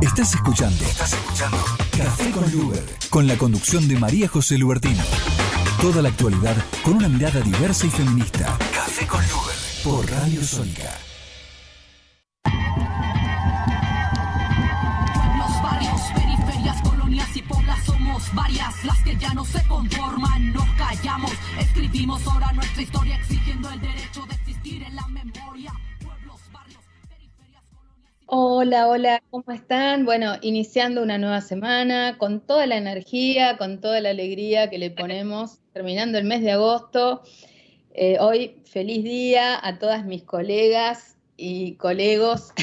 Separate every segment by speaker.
Speaker 1: Estás escuchando Café con Luber, con la conducción de María José Lubertino. Toda la actualidad con una mirada diversa y feminista. Café con Luber, por Radio Sónica.
Speaker 2: Pueblos, barrios, periferias, colonias y poblas somos varias las que ya no se conforman. Nos callamos, escribimos ahora nuestra historia exigiendo el derecho de existir en la memoria.
Speaker 3: Hola, hola, ¿cómo están? Bueno, iniciando una nueva semana con toda la energía, con toda la alegría que le ponemos, terminando el mes de agosto. Hoy, feliz día a todas mis colegas y colegos,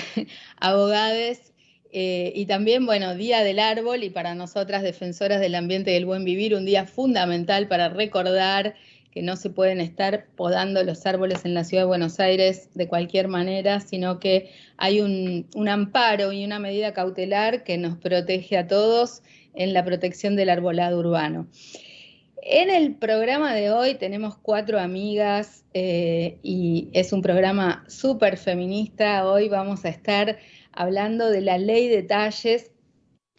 Speaker 3: abogados, y también, bueno, Día del Árbol y para nosotras, defensoras del ambiente y del buen vivir, un día fundamental para recordar que no se pueden estar podando los árboles en la ciudad de Buenos Aires de cualquier manera, sino que hay un amparo y una medida cautelar que nos protege a todos en la protección del arbolado urbano. En el programa de hoy tenemos 4 amigas y es un programa súper feminista. Hoy vamos a estar hablando de la ley de talles,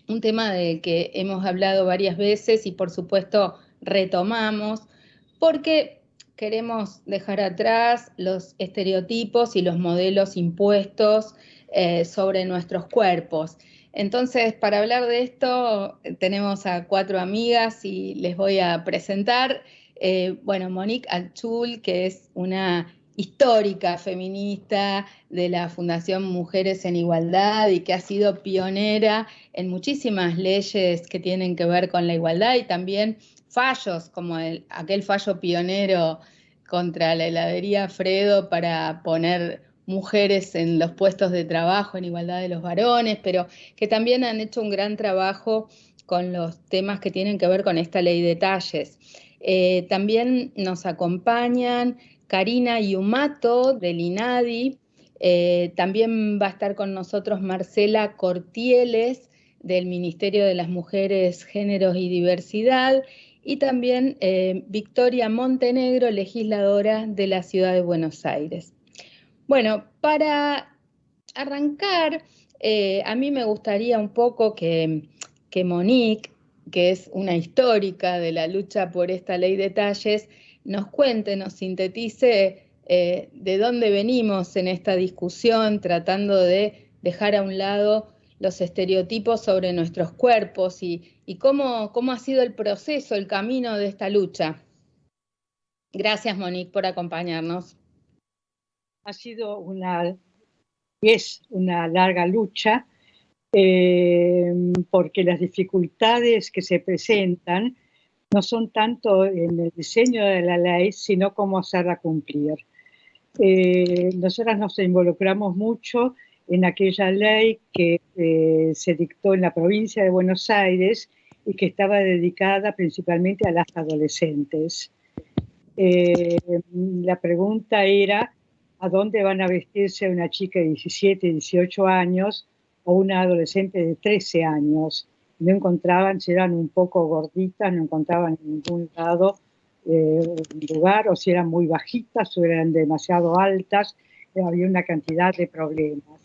Speaker 3: un tema del que hemos hablado varias veces y por supuesto retomamos, porque queremos dejar atrás los estereotipos y los modelos impuestos sobre nuestros cuerpos. Entonces, para hablar de esto, tenemos a 4 amigas y les voy a presentar. Bueno, Monique Achul, que es una histórica feminista de la Fundación Mujeres en Igualdad y que ha sido pionera en muchísimas leyes que tienen que ver con la igualdad y también fallos como aquel fallo pionero contra la heladería Fredo para poner mujeres en los puestos de trabajo en igualdad de los varones, pero que también han hecho un gran trabajo con los temas que tienen que ver con esta ley de talles. También nos acompañan Karina Yumato del INADI, también va a estar con nosotros Marcela Cortieles del Ministerio de las Mujeres, Géneros y Diversidad, y también Victoria Montenegro, legisladora de la Ciudad de Buenos Aires. Bueno, para arrancar, a mí me gustaría un poco que Monique, que es una histórica de la lucha por esta ley de talles, nos cuente, nos sintetice de dónde venimos en esta discusión, tratando de dejar a un lado los estereotipos sobre nuestros cuerpos y cómo ha sido el proceso, el camino de esta lucha. Gracias, Monique, por acompañarnos.
Speaker 4: Ha sido es una larga lucha porque las dificultades que se presentan no son tanto en el diseño de la ley, sino cómo hacerla cumplir. Nosotras nos involucramos mucho en aquella ley que se dictó en la provincia de Buenos Aires y que estaba dedicada principalmente a las adolescentes. La pregunta era: ¿a dónde van a vestirse una chica de 17, 18 años o una adolescente de 13 años? No encontraban, si eran un poco gorditas, no encontraban en ningún lado un lugar, o si eran muy bajitas o eran demasiado altas, había una cantidad de problemas.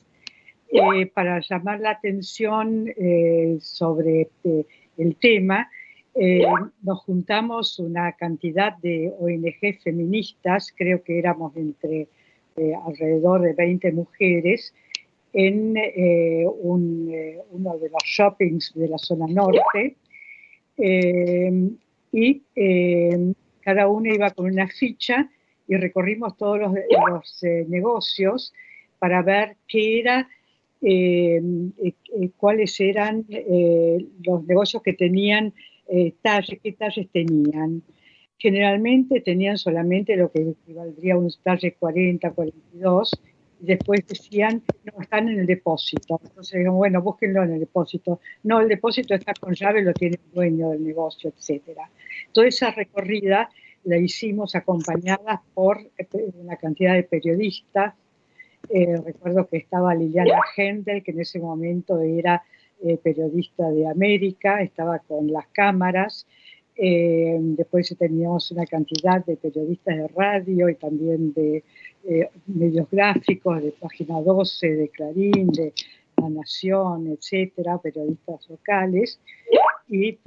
Speaker 4: Para llamar la atención sobre el tema, nos juntamos una cantidad de ONG feministas, creo que éramos entre alrededor de 20 mujeres, en uno de los shoppings de la zona norte, y cada una iba con una ficha y recorrimos todos los negocios para ver qué era, cuáles eran los negocios que tenían talles, qué talles tenían. Generalmente tenían solamente lo que equivaldría a un talle 40, 42, y después decían, no, están en el depósito. Entonces digo, bueno, búsquenlo en el depósito. No, el depósito está con llave, lo tiene el dueño del negocio, etc. Toda esa recorrida la hicimos acompañada por una cantidad de periodistas. Recuerdo que estaba Liliana Hendel, que en ese momento era periodista de América, estaba con las cámaras. Después teníamos una cantidad de periodistas de radio y también de medios gráficos, de Página 12, de Clarín, de La Nación, etcétera, periodistas locales, y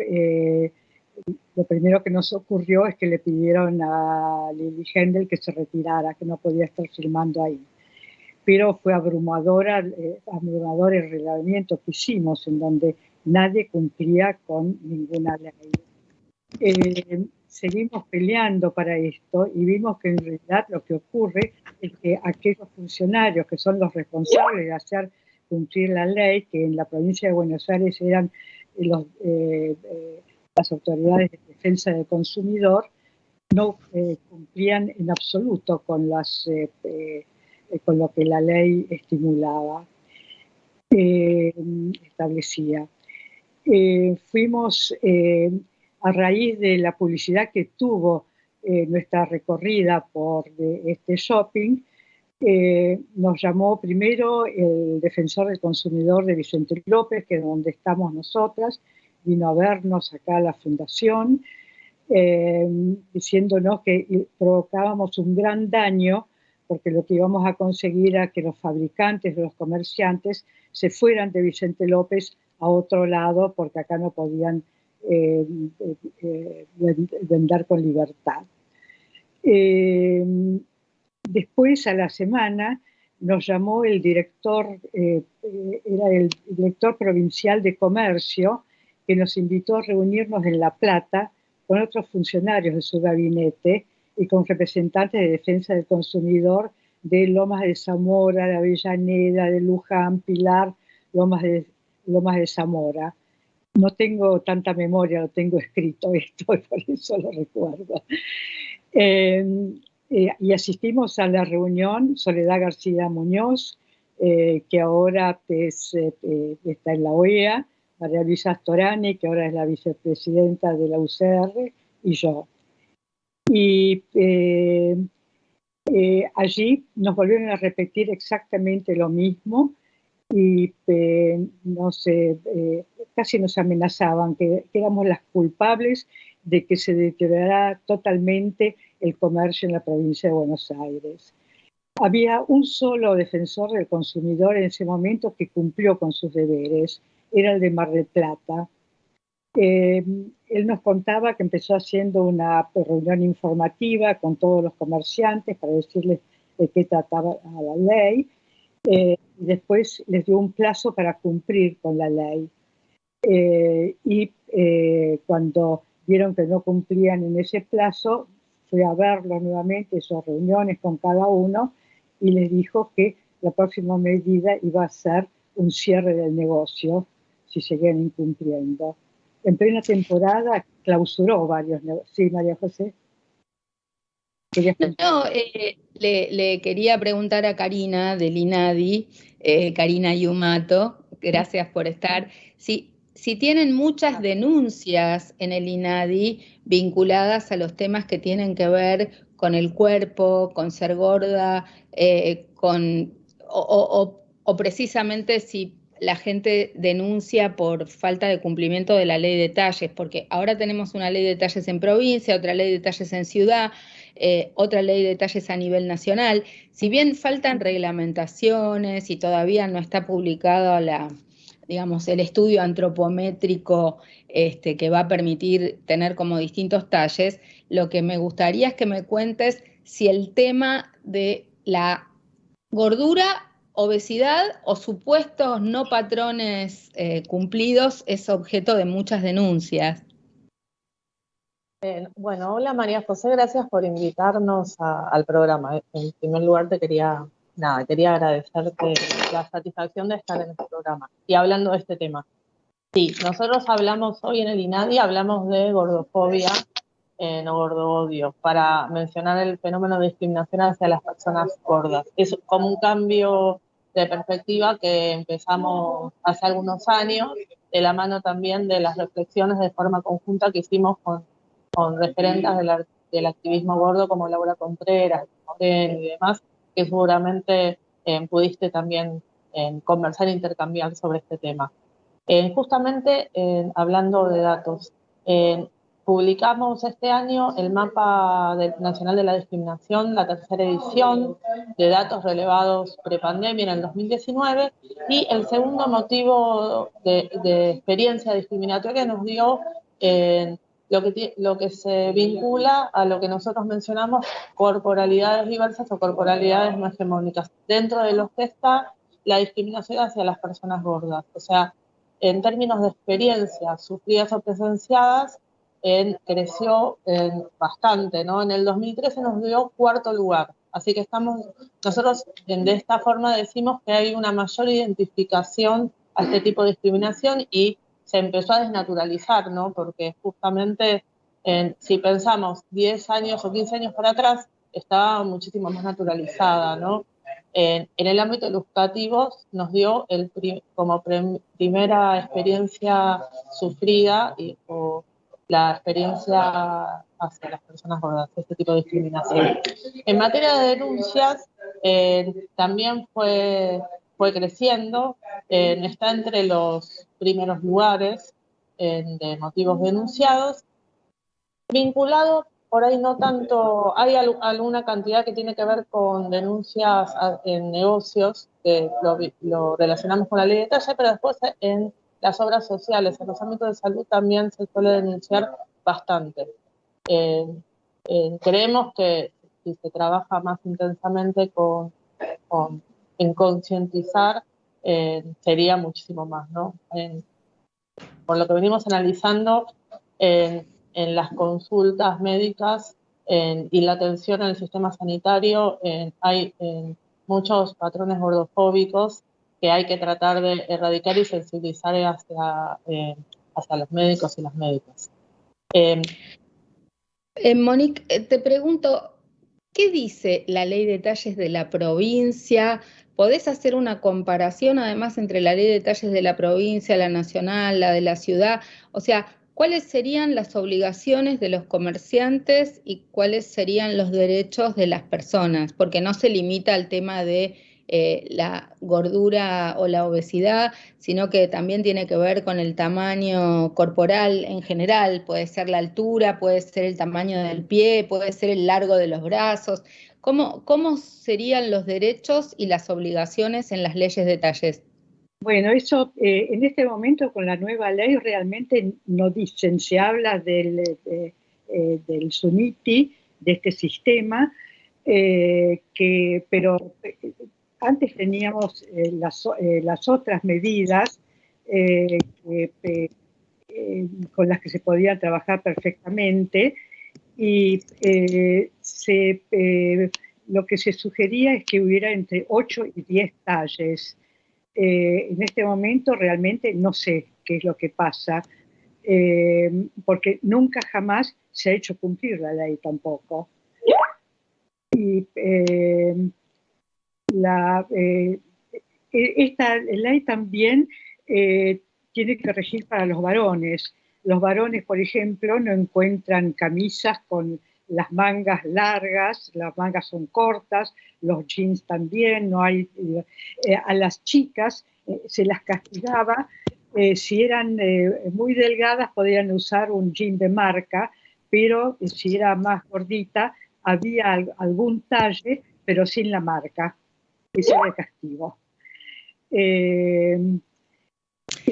Speaker 4: lo primero que nos ocurrió es que le pidieron a Lili Hendel que se retirara, que no podía estar filmando ahí. Pero fue abrumador el reglamento que hicimos, en donde nadie cumplía con ninguna ley. Seguimos peleando para esto y vimos que en realidad lo que ocurre es que aquellos funcionarios que son los responsables de hacer cumplir la ley, que en la provincia de Buenos Aires eran las autoridades de defensa del consumidor, no cumplían en absoluto con con lo que la ley establecía. Fuimos, a raíz de la publicidad que tuvo nuestra recorrida por este shopping, nos llamó primero el defensor del consumidor de Vicente López, que es donde estamos nosotras, vino a vernos acá a la fundación, diciéndonos que provocábamos un gran daño, porque lo que íbamos a conseguir era que los fabricantes, los comerciantes, se fueran de Vicente López a otro lado, porque acá no podían vender con libertad. Después, a la semana, nos llamó el director, era el director provincial de comercio, que nos invitó a reunirnos en La Plata con otros funcionarios de su gabinete y con representantes de defensa del consumidor de Lomas de Zamora, de Avellaneda, de Luján, Pilar, Lomas de Zamora. No tengo tanta memoria, lo tengo escrito esto, y por eso lo recuerdo. Y asistimos a la reunión Soledad García Muñoz, que ahora está en la OEA, María Luisa Astorani, que ahora es la vicepresidenta de la UCR, y yo. Y allí nos volvieron a repetir exactamente lo mismo y casi nos amenazaban que éramos las culpables de que se deteriorara totalmente el comercio en la provincia de Buenos Aires. Había un solo defensor del consumidor en ese momento que cumplió con sus deberes, era el de Mar del Plata. Él nos contaba que empezó haciendo una reunión informativa con todos los comerciantes para decirles de qué trataba la ley. Después les dio un plazo para cumplir con la ley. Cuando vieron que no cumplían en ese plazo, fue a verlos nuevamente, sus reuniones con cada uno, y les dijo que la próxima medida iba a ser un cierre del negocio si seguían incumpliendo. En plena temporada clausuró varios negocios. Sí, María José.
Speaker 3: No, le quería preguntar a Karina del INADI, Karina Yumato, gracias por estar. Si tienen muchas denuncias en el INADI vinculadas a los temas que tienen que ver con el cuerpo, con ser gorda, o precisamente si la gente denuncia por falta de cumplimiento de la ley de talles, porque ahora tenemos una ley de talles en provincia, otra ley de talles en ciudad, otra ley de talles a nivel nacional. Si bien faltan reglamentaciones y todavía no está publicado el estudio antropométrico que va a permitir tener como distintos talles, lo que me gustaría es que me cuentes si el tema de la gordura, obesidad o supuestos no patrones cumplidos es objeto de muchas denuncias.
Speaker 5: Bueno, hola María José, gracias por invitarnos al programa. En primer lugar quería agradecerte la satisfacción de estar en este programa y hablando de este tema. Sí, nosotros hablamos hoy en el INADI, hablamos de gordofobia, no gordo-odio, para mencionar el fenómeno de discriminación hacia las personas gordas. Es como un cambio de perspectiva que empezamos hace algunos años, de la mano también de las reflexiones de forma conjunta que hicimos con referentes del activismo gordo como Laura Contreras, Moreno y demás, que seguramente pudiste también conversar e intercambiar sobre este tema. Justamente hablando de datos, publicamos este año el Mapa Nacional de la Discriminación, la tercera edición, de datos relevados prepandemia en el 2019, y el segundo motivo de experiencia discriminatoria nos dio lo que se vincula a lo que nosotros mencionamos corporalidades diversas o corporalidades no hegemónicas, dentro de los que está la discriminación hacia las personas gordas. O sea, en términos de experiencias sufridas o presenciadas, creció bastante, ¿no? En el 2013 nos dio cuarto lugar, así que nosotros de esta forma decimos que hay una mayor identificación a este tipo de discriminación y se empezó a desnaturalizar, ¿no? Porque justamente si pensamos 10 años o 15 años para atrás, estaba muchísimo más naturalizada, ¿no? En el ámbito educativo nos dio como primera experiencia sufrida o la experiencia hacia las personas gordas, este tipo de discriminación. En materia de denuncias, también fue creciendo, está entre los primeros lugares de motivos denunciados, vinculado por ahí no tanto, hay alguna cantidad que tiene que ver con denuncias en negocios, que lo relacionamos con la ley de detalle, pero después en las obras sociales, en los ámbitos de salud también se suele denunciar bastante. Creemos que si se trabaja más intensamente en concientizar, sería muchísimo más, ¿no? Por lo que venimos analizando, en las consultas médicas y la atención en el sistema sanitario, hay muchos patrones gordofóbicos que hay que tratar de erradicar y sensibilizar hacia los médicos y las médicas.
Speaker 3: Monique, te pregunto, ¿qué dice la ley de detalles de la provincia? ¿Podés hacer una comparación además entre la ley de detalles de la provincia, la nacional, la de la ciudad? O sea, ¿cuáles serían las obligaciones de los comerciantes y cuáles serían los derechos de las personas? Porque no se limita al tema de la gordura o la obesidad, sino que también tiene que ver con el tamaño corporal en general. Puede ser la altura, puede ser el tamaño del pie, puede ser el largo de los brazos. ¿Cómo serían los derechos y las obligaciones en las leyes de detalles?
Speaker 4: Bueno, eso en este momento con la nueva ley realmente no dicen, se habla del SUNITI, de este sistema, pero antes teníamos las otras medidas con las que se podía trabajar perfectamente y lo que se sugería es que hubiera entre 8 y 10 talles. En este momento realmente no sé qué es lo que pasa, porque nunca jamás se ha hecho cumplir la ley tampoco. Y esta ley también tiene que regir para los varones. Los varones, por ejemplo, no encuentran camisas con las mangas largas, las mangas son cortas, los jeans también, no hay. A las chicas se las castigaba, si eran muy delgadas podían usar un jean de marca, pero si era más gordita había algún talle, pero sin la marca. Ese era el castigo.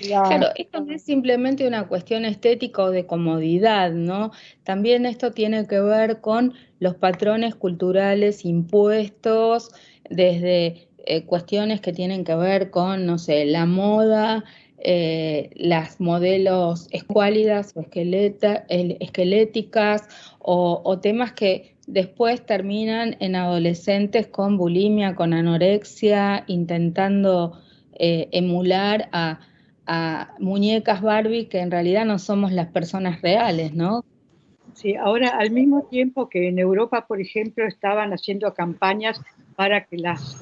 Speaker 3: Claro, esto no es simplemente una cuestión estética o de comodidad, ¿no? También esto tiene que ver con los patrones culturales impuestos, desde cuestiones que tienen que ver con, no sé, la moda, las modelos escuálidas o esqueléticas, o temas que después terminan en adolescentes con bulimia, con anorexia, intentando emular a muñecas Barbie que en realidad no somos las personas reales, ¿no?
Speaker 4: Sí, ahora al mismo tiempo que en Europa, por ejemplo, estaban haciendo campañas para que las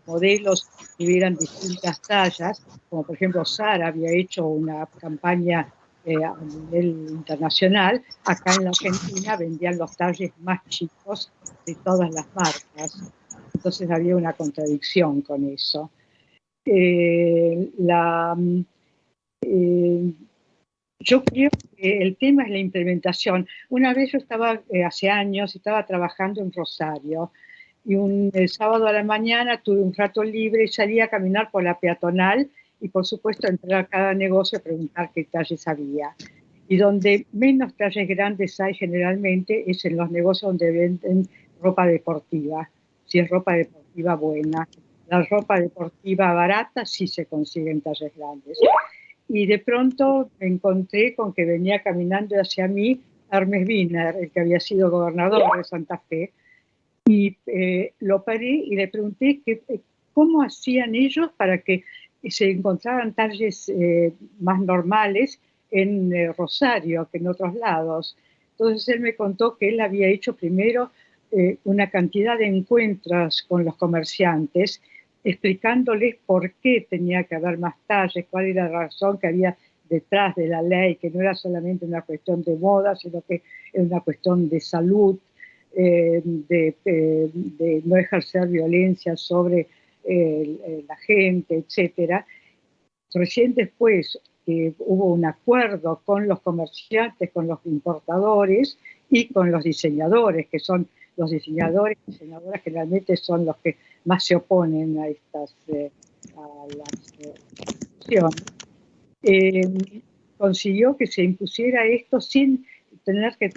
Speaker 4: modelos tuvieran distintas tallas, como por ejemplo Zara había hecho una campaña a nivel internacional, acá en la Argentina vendían los talles más chicos de todas las marcas, entonces había una contradicción con eso. Yo creo que el tema es la implementación. Una vez yo estaba, hace años, estaba trabajando en Rosario y el sábado a la mañana tuve un rato libre y salí a caminar por la peatonal y por supuesto entrar a cada negocio a preguntar qué talles había. Y donde menos talles grandes hay generalmente es en los negocios donde venden ropa deportiva, si es ropa deportiva buena. La ropa deportiva barata sí se consigue en talles grandes. Y de pronto me encontré con que venía caminando hacia mí Hermes Wiener, el que había sido gobernador de Santa Fe, y lo paré y le pregunté cómo hacían ellos para que se encontraran talles más normales en Rosario que en otros lados. Entonces él me contó que él había hecho primero una cantidad de encuentros con los comerciantes, explicándoles por qué tenía que haber más talles, cuál era la razón que había detrás de la ley, que no era solamente una cuestión de moda, sino que era una cuestión de salud, de no ejercer violencia sobre la gente, etcétera. Recién después hubo un acuerdo con los comerciantes, con los importadores y con los diseñadores, que son los diseñadores y diseñadoras generalmente son los que más se oponen a estas acciones. Consiguió que se impusiera esto sin tener que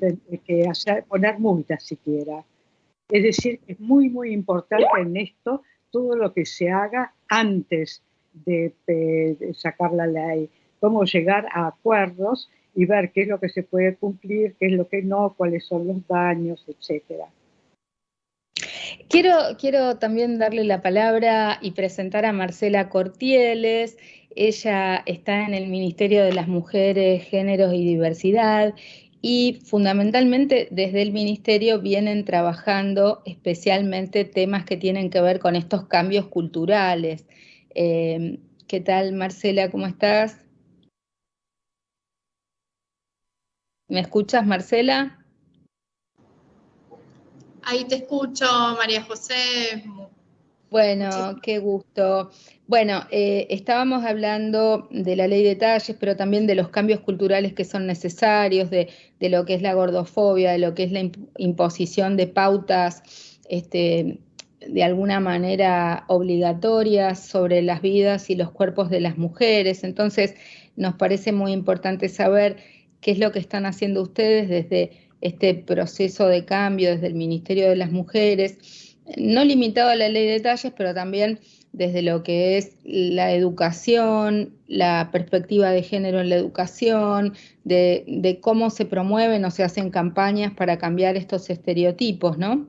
Speaker 4: poner multas siquiera. Es decir, es muy, muy importante en esto todo lo que se haga antes de sacar la ley, cómo llegar a acuerdos y ver qué es lo que se puede cumplir, qué es lo que no, cuáles son los daños, etcétera.
Speaker 3: Quiero también darle la palabra y presentar a Marcela Cortieles. Ella está en el Ministerio de las Mujeres, Géneros y Diversidad y fundamentalmente desde el Ministerio vienen trabajando especialmente temas que tienen que ver con estos cambios culturales. ¿Qué tal, Marcela? ¿Cómo estás? ¿Me escuchas, Marcela?
Speaker 6: Ahí te escucho, María José.
Speaker 3: Bueno, qué gusto. Bueno, estábamos hablando de la ley de talles, pero también de los cambios culturales que son necesarios, de lo que es la gordofobia, de lo que es la imposición de pautas, de alguna manera obligatorias sobre las vidas y los cuerpos de las mujeres. Entonces, nos parece muy importante saber qué es lo que están haciendo ustedes desde este proceso de cambio, desde el Ministerio de las Mujeres, no limitado a la ley de talles, pero también desde lo que es la educación, la perspectiva de género en la educación, de cómo se promueven o se hacen campañas para cambiar estos estereotipos, ¿no?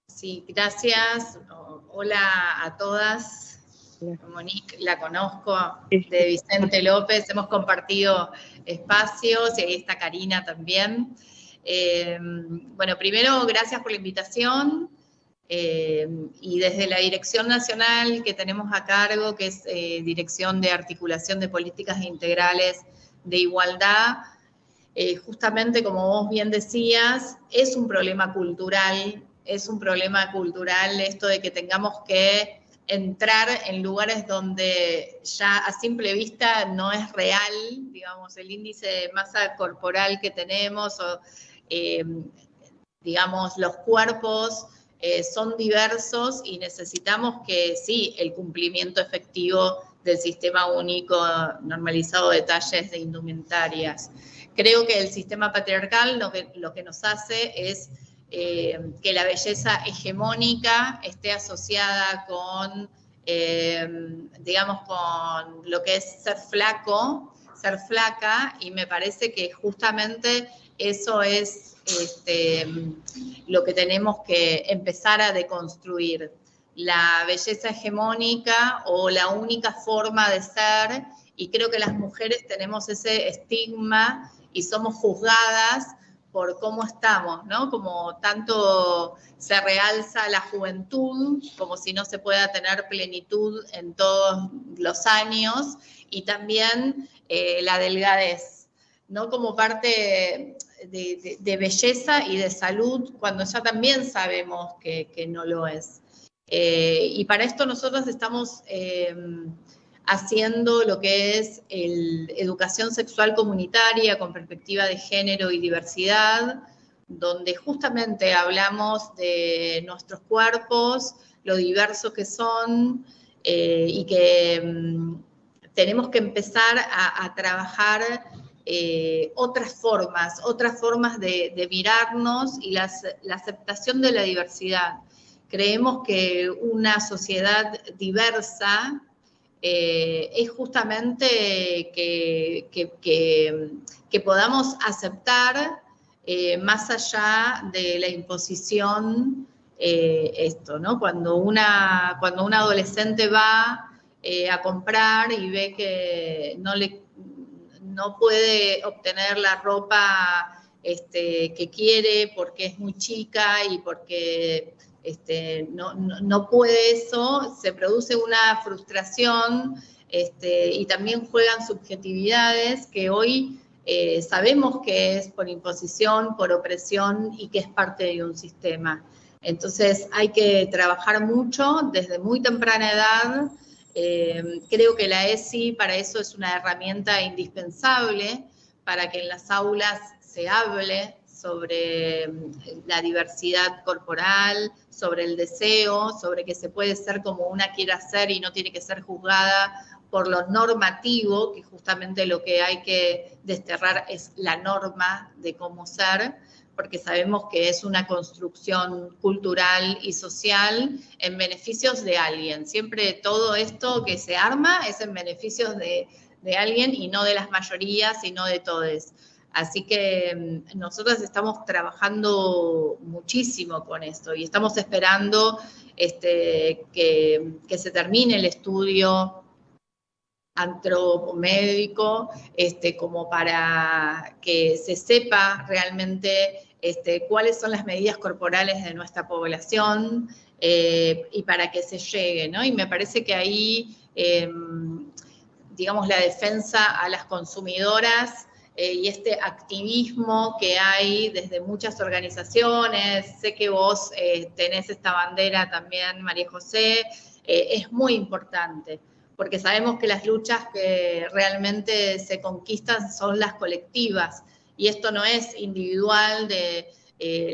Speaker 6: Sí, gracias. Hola a todas. Monique la conozco, de Vicente López, hemos compartido espacios y ahí está Karina también. Bueno, primero, gracias por la invitación y desde la Dirección Nacional que tenemos a cargo, que es Dirección de Articulación de Políticas Integrales de Igualdad, justamente como vos bien decías, es un problema cultural esto de que tengamos que entrar en lugares donde ya a simple vista no es real, digamos, el índice de masa corporal que tenemos o digamos, los cuerpos son diversos y necesitamos que sí, el cumplimiento efectivo del sistema único normalizado de talles de indumentarias. Creo que el sistema patriarcal lo que nos hace es que la belleza hegemónica esté asociada con, digamos, con lo que es ser flaco, ser flaca, y me parece que justamente eso es lo que tenemos que empezar a deconstruir. La belleza hegemónica o la única forma de ser, y creo que las mujeres tenemos ese estigma y somos juzgadas por cómo estamos, ¿no? Como tanto se realza la juventud, como si no se pueda tener plenitud en todos los años, y también la delgadez, ¿no? Como parte de belleza y de salud, cuando ya también sabemos que no lo es. Y para esto nosotros estamos haciendo lo que es educación sexual comunitaria con perspectiva de género y diversidad, donde justamente hablamos de nuestros cuerpos, lo diversos que son, y que tenemos que empezar a trabajar otras formas de mirarnos y la aceptación de la diversidad. Creemos que una sociedad diversa es justamente que podamos aceptar más allá de la imposición esto, ¿no? Cuando una adolescente va a comprar y ve que no puede obtener la ropa que quiere porque es muy chica y porque no puede eso, se produce una frustración y también juegan subjetividades que hoy sabemos que es por imposición, por opresión y que es parte de un sistema. Entonces hay que trabajar mucho desde muy temprana edad. Creo que la ESI para eso es una herramienta indispensable para que en las aulas se hable sobre la diversidad corporal, sobre el deseo, sobre que se puede ser como una quiera ser y no tiene que ser juzgada por lo normativo, que justamente lo que hay que desterrar es la norma de cómo ser, porque sabemos que es una construcción cultural y social en beneficios de alguien. Siempre todo esto que se arma es en beneficios de alguien y no de las mayorías y no de todos. Así que nosotros estamos trabajando muchísimo con esto y estamos esperando que se termine el estudio antropomédico, como para que se sepa realmente cuáles son las medidas corporales de nuestra población y para que se llegue, ¿no? Y me parece que ahí, digamos, la defensa a las consumidoras y este activismo que hay desde muchas organizaciones, sé que vos tenés esta bandera también, María José, es muy importante, porque sabemos que las luchas que realmente se conquistan son las colectivas, y esto no es individual de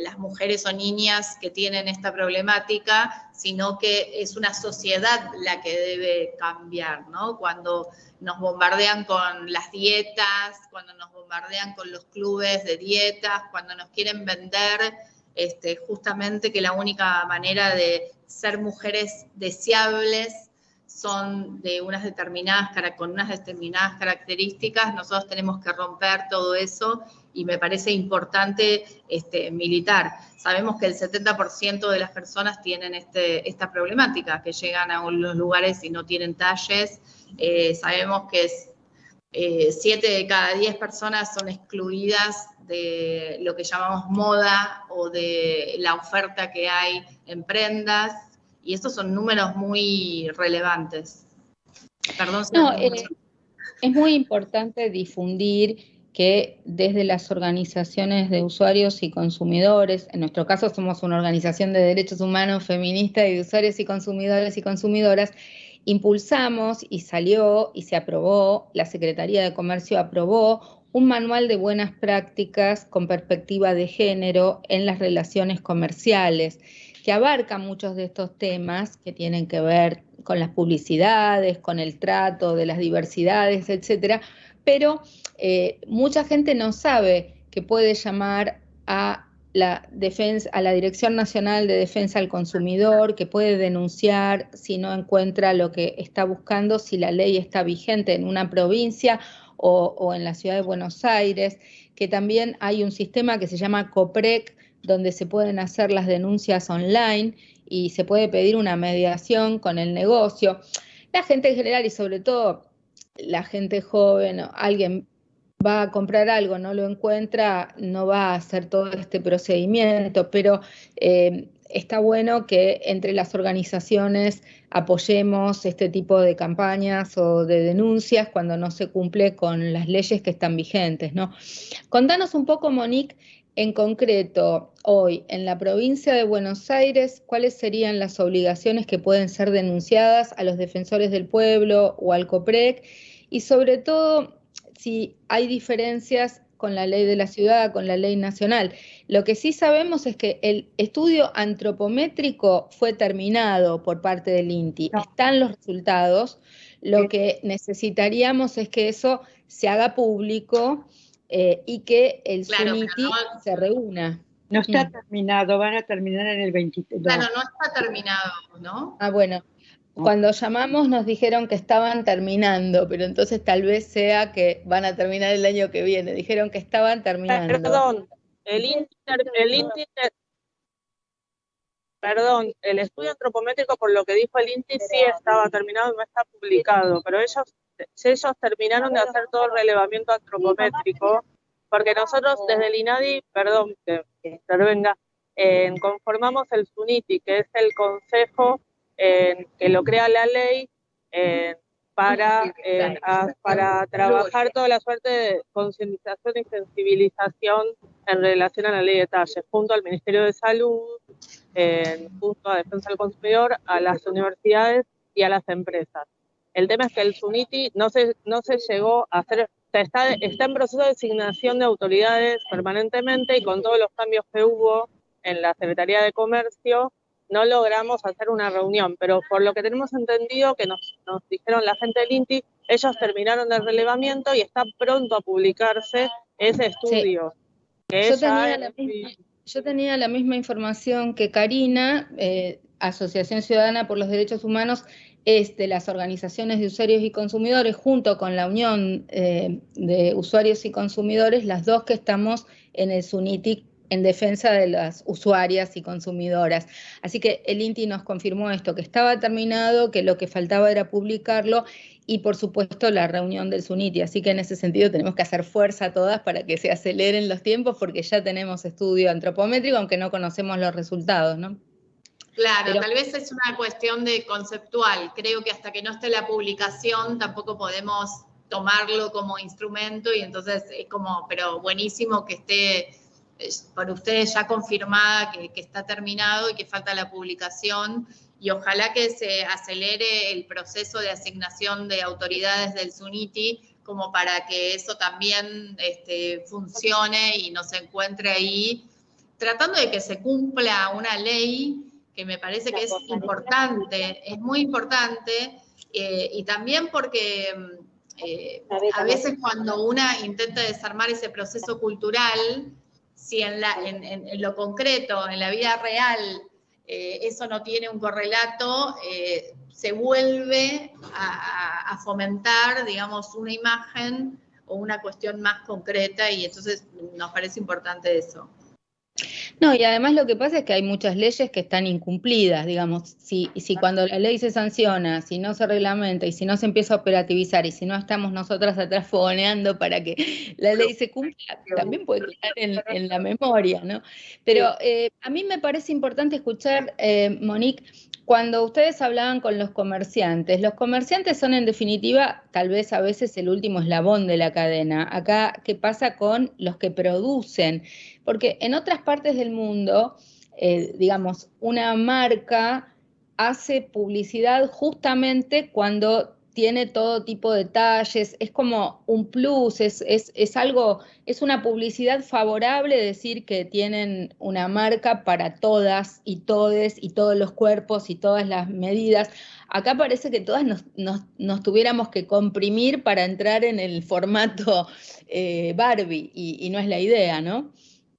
Speaker 6: las mujeres o niñas que tienen esta problemática, sino que es una sociedad la que debe cambiar, ¿no? Cuando nos bombardean con las dietas, cuando nos bombardean con los clubes de dietas, cuando nos quieren vender justamente que la única manera de ser mujeres deseables son de con unas determinadas características, nosotros tenemos que romper todo eso y me parece importante militar. Sabemos que el 70% de las personas tienen esta problemática, que llegan a los lugares y no tienen talles. Sabemos que 7 de cada 10 personas son excluidas de lo que llamamos moda o de la oferta que hay en prendas, y estos son números muy relevantes. Perdón si
Speaker 3: no, es muy importante difundir que desde las organizaciones de usuarios y consumidores, en nuestro caso somos una organización de derechos humanos feminista y de usuarios y consumidores y consumidoras, impulsamos y salió y se aprobó, la Secretaría de Comercio aprobó un manual de buenas prácticas con perspectiva de género en las relaciones comerciales, que abarca muchos de estos temas que tienen que ver con las publicidades, con el trato de las diversidades, etcétera, pero mucha gente no sabe que puede llamar a la Dirección Nacional de Defensa al Consumidor, que puede denunciar si no encuentra lo que está buscando, si la ley está vigente en una provincia o en la ciudad de Buenos Aires, que también hay un sistema que se llama COPREC, donde se pueden hacer las denuncias online y se puede pedir una mediación con el negocio. La gente en general y sobre todo la gente joven, alguien va a comprar algo, no lo encuentra, no va a hacer todo este procedimiento, pero está bueno que entre las organizaciones apoyemos este tipo de campañas o de denuncias cuando no se cumple con las leyes que están vigentes, ¿no? Contanos un poco, Monique, en concreto, hoy, en la provincia de Buenos Aires, ¿cuáles serían las obligaciones que pueden ser denunciadas a los defensores del pueblo o al COPREC? Y sobre todo, si hay diferencias con la ley de la ciudad, con la ley nacional. Lo que sí sabemos es que el estudio antropométrico fue terminado por parte del INTI.
Speaker 4: No.
Speaker 3: Están los resultados. Lo que necesitaríamos es que eso se haga público y que el SUNITI se reúna.
Speaker 4: No está terminado, van a terminar en el 23.
Speaker 6: Claro, no está terminado, ¿no?
Speaker 3: Ah, bueno. Cuando llamamos nos dijeron que estaban terminando, pero entonces tal vez sea que van a terminar el año que viene. Dijeron que estaban terminando.
Speaker 5: Perdón, el estudio antropométrico, por lo que dijo el INTI, sí estaba terminado y no está publicado, pero ellos terminaron de hacer todo el relevamiento antropométrico, porque nosotros desde el INADI, perdón que intervenga, conformamos el SUNITI, que es el consejo que lo crea la ley para trabajar toda la suerte de concientización y sensibilización en relación a la ley de talles, junto al Ministerio de Salud, junto a Defensa del Consumidor, a las universidades y a las empresas. El tema es que el SUNITI no se llegó a hacer, está en proceso de designación de autoridades permanentemente, y con todos los cambios que hubo en la Secretaría de Comercio, no logramos hacer una reunión, pero por lo que tenemos entendido, que nos dijeron la gente del INTI, ellos terminaron el relevamiento y está pronto a publicarse ese estudio.
Speaker 3: Sí. Yo tenía la misma información que Karina. Asociación Ciudadana por los Derechos Humanos es de las organizaciones de usuarios y consumidores, junto con la Unión de Usuarios y Consumidores, las dos que estamos en el SUNITI en defensa de las usuarias y consumidoras. Así que el INTI nos confirmó esto, que estaba terminado, que lo que faltaba era publicarlo, y por supuesto la reunión del SUNITI. Así que en ese sentido tenemos que hacer fuerza todas para que se aceleren los tiempos, porque ya tenemos estudio antropométrico, aunque no conocemos los resultados, ¿no?
Speaker 6: Claro, tal vez es una cuestión de conceptual. Creo que hasta que no esté la publicación tampoco podemos tomarlo como instrumento, y entonces es como, pero buenísimo que esté por ustedes ya confirmada que está terminado y que falta la publicación, y ojalá que se acelere el proceso de asignación de autoridades del SUNITI, como para que eso también funcione y nos encuentre ahí, tratando de que se cumpla una ley que me parece que es importante, es muy importante, y también porque a veces cuando una intenta desarmar ese proceso cultural, si en lo concreto, en la vida real, eso no tiene un correlato, se vuelve a fomentar, digamos, una imagen o una cuestión más concreta, y entonces nos parece importante eso.
Speaker 3: No, y además lo que pasa es que hay muchas leyes que están incumplidas, digamos, si cuando la ley se sanciona, si no se reglamenta y si no se empieza a operativizar y si no estamos nosotras atrás fogoneando para que la ley se cumpla, también puede quedar en la memoria, ¿no? Pero a mí me parece importante escuchar, Monique, cuando ustedes hablaban con los comerciantes son en definitiva tal vez a veces el último eslabón de la cadena. Acá, ¿qué pasa con los que producen? Porque en otras partes del mundo, digamos, una marca hace publicidad justamente cuando tiene todo tipo de detalles, es como un plus, es algo, es una publicidad favorable decir que tienen una marca para todas y todes y todos los cuerpos y todas las medidas. Acá parece que todas nos tuviéramos que comprimir para entrar en el formato Barbie, y no es la idea, ¿no?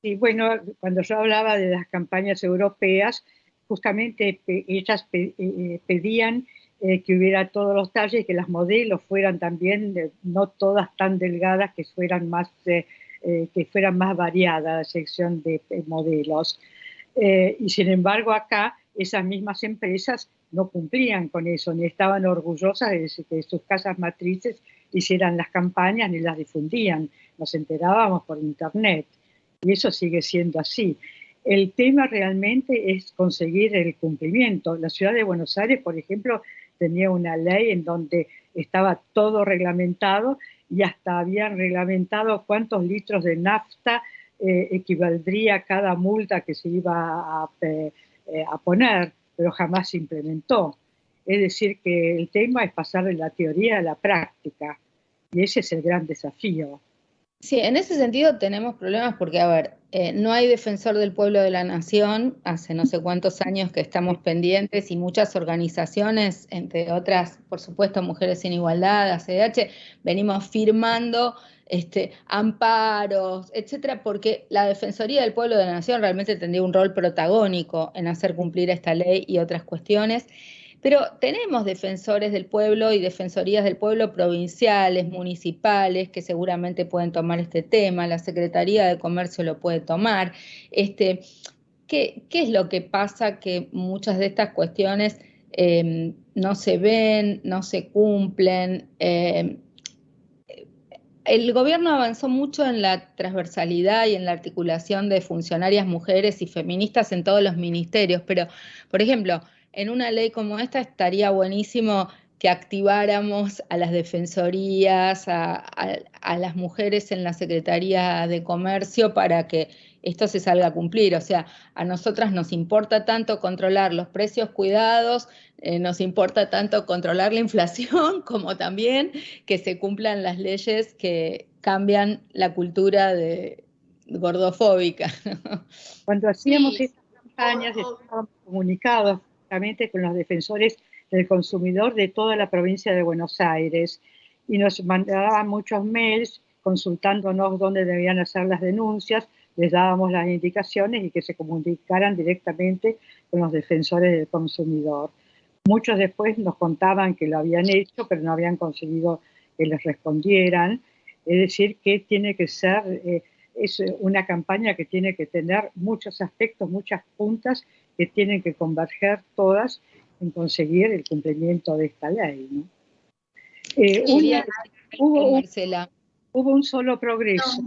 Speaker 4: Sí, bueno, cuando yo hablaba de las campañas europeas, justamente ellas pedían que hubiera todos los talles, que las modelos fueran también, no todas tan delgadas, que fueran más variada la sección de modelos. Y sin embargo acá esas mismas empresas no cumplían con eso, ni estaban orgullosas de que sus casas matrices hicieran las campañas ni las difundían. Nos enterábamos por internet. Y eso sigue siendo así. El tema realmente es conseguir el cumplimiento. La ciudad de Buenos Aires, por ejemplo, tenía una ley en donde estaba todo reglamentado, y hasta habían reglamentado cuántos litros de nafta equivaldría cada multa que se iba a poner, pero jamás se implementó. Es decir, que el tema es pasar de la teoría a la práctica, y ese es el gran desafío.
Speaker 3: Sí, en ese sentido tenemos problemas porque, a ver, no hay defensor del pueblo de la nación, hace no sé cuántos años que estamos pendientes y muchas organizaciones, entre otras, por supuesto, Mujeres sin Igualdad, ACDH, venimos firmando amparos, etcétera, porque la Defensoría del Pueblo de la Nación realmente tendría un rol protagónico en hacer cumplir esta ley y otras cuestiones. Pero tenemos defensores del pueblo y defensorías del pueblo provinciales, municipales, que seguramente pueden tomar este tema, la Secretaría de Comercio lo puede tomar. ¿Qué es lo que pasa? Que muchas de estas cuestiones no se ven, no se cumplen. El gobierno avanzó mucho en la transversalidad y en la articulación de funcionarias mujeres y feministas en todos los ministerios, pero, por ejemplo, en una ley como esta estaría buenísimo que activáramos a las defensorías, a las mujeres en la Secretaría de Comercio para que esto se salga a cumplir. O sea, a nosotras nos importa tanto controlar los precios cuidados, nos importa tanto controlar la inflación como también que se cumplan las leyes que cambian la cultura gordofóbica.
Speaker 4: Cuando hacíamos
Speaker 6: Sí,
Speaker 4: estas campañas estábamos comunicados justamente con los defensores del consumidor de toda la provincia de Buenos Aires y nos mandaban muchos mails consultándonos dónde debían hacer las denuncias, les dábamos las indicaciones y que se comunicaran directamente con los defensores del consumidor. Muchos después nos contaban que lo habían hecho, pero no habían conseguido que les respondieran. Es decir, que tiene que ser, es una campaña que tiene que tener muchos aspectos, muchas puntas que tienen que converger todas en conseguir el cumplimiento de esta ley, ¿no? Hubo un solo progreso,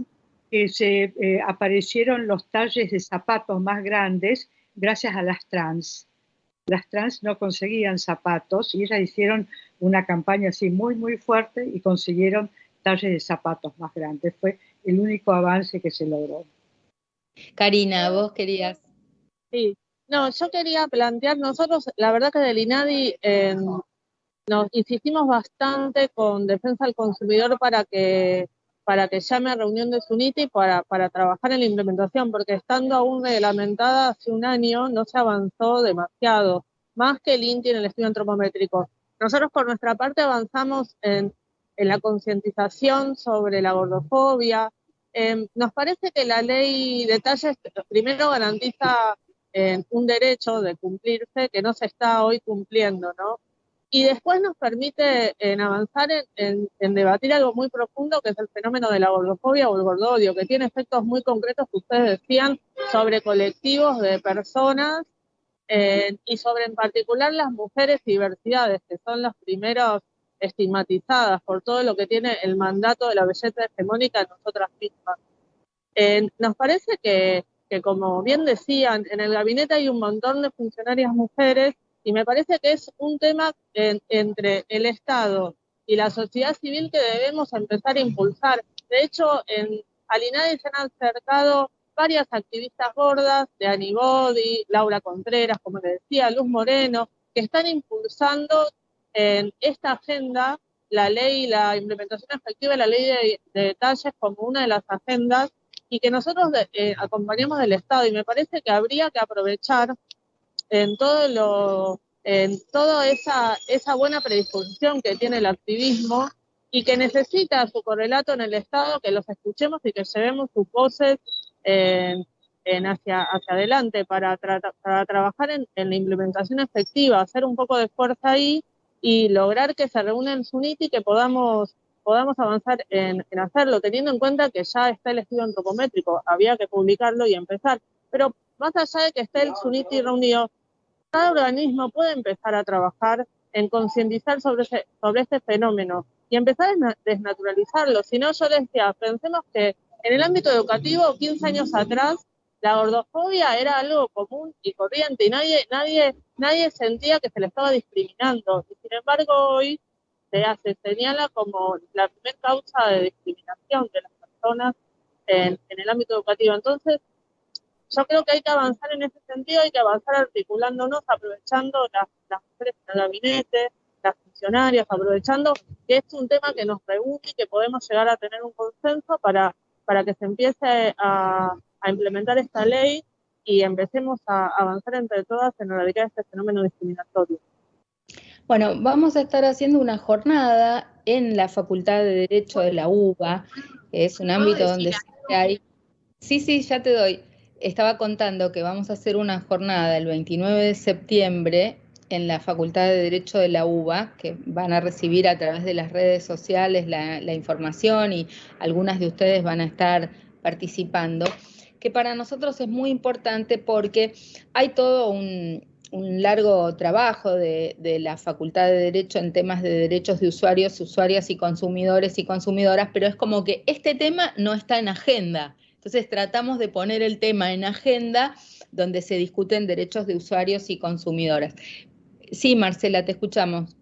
Speaker 4: que se aparecieron los talles de zapatos más grandes gracias a las trans. Las trans no conseguían zapatos y ellas hicieron una campaña así muy, muy fuerte y consiguieron talles de zapatos más grandes. Fue el único avance que se logró.
Speaker 3: Karina, vos querías...
Speaker 5: Sí, no, yo quería plantear, nosotros, la verdad que del INADI nos insistimos bastante con Defensa del Consumidor para que llame a reunión de SUNITI para trabajar en la implementación, porque estando aún reglamentada hace un año no se avanzó demasiado, más que el INTI en el estudio antropométrico. Nosotros por nuestra parte avanzamos en la concientización sobre la gordofobia. Nos parece que la ley de talles primero garantiza un derecho de cumplirse que no se está hoy cumpliendo, ¿no? Y después nos permite avanzar en debatir algo muy profundo, que es el fenómeno de la gordofobia o el gordodio, que tiene efectos muy concretos que ustedes decían sobre colectivos de personas y sobre en particular las mujeres y diversidades, que son las primeras estigmatizadas por todo lo que tiene el mandato de la belleza hegemónica en nosotras mismas. Nos parece que, como bien decían, en el gabinete hay un montón de funcionarias mujeres y me parece que es un tema entre el Estado y la sociedad civil que debemos empezar a impulsar. De hecho, al INADI se han acercado varias activistas gordas, de Anibody, Laura Contreras, como le decía, Luz Moreno, que están impulsando en esta agenda la ley, la implementación efectiva de la ley de detalles como una de las agendas y que nosotros acompañamos del Estado. Y me parece que habría que aprovechar en toda esa buena predisposición que tiene el activismo y que necesita su correlato en el Estado, que los escuchemos y que llevemos sus voces hacia adelante para trabajar en la implementación efectiva, hacer un poco de fuerza ahí y lograr que se reúna en SUNITI y que podamos avanzar en hacerlo, teniendo en cuenta que ya está el estudio antropométrico, había que publicarlo y empezar. Pero más allá de que esté el SUNITI reunido, cada organismo puede empezar a trabajar en concientizar sobre este fenómeno y empezar a desnaturalizarlo. Si no, yo decía, pensemos que en el ámbito educativo, 15 años atrás, la gordofobia era algo común y corriente y nadie sentía que se le estaba discriminando. Y sin embargo, hoy se señala como la primera causa de discriminación de las personas en el ámbito educativo. Entonces, yo creo que hay que avanzar en ese sentido, hay que avanzar articulándonos, aprovechando las mujeres en el gabinete, las funcionarias, aprovechando que es un tema que nos reúne y que podemos llegar a tener un consenso para que se empiece a implementar esta ley y empecemos a avanzar entre todas en erradicar este fenómeno discriminatorio.
Speaker 3: Bueno, vamos a estar haciendo una jornada en la Facultad de Derecho de la UBA, que es un ámbito donde siempre hay... Sí, ya te doy. Estaba contando que vamos a hacer una jornada el 29 de septiembre en la Facultad de Derecho de la UBA, que van a recibir a través de las redes sociales la información y algunas de ustedes van a estar participando, que para nosotros es muy importante porque hay todo un largo trabajo de la Facultad de Derecho en temas de derechos de usuarios, usuarias y consumidores y consumidoras, pero es como que este tema no está en agenda. Entonces tratamos de poner el tema en agenda donde se discuten derechos de usuarios y consumidoras. Sí, Marcela, te escuchamos.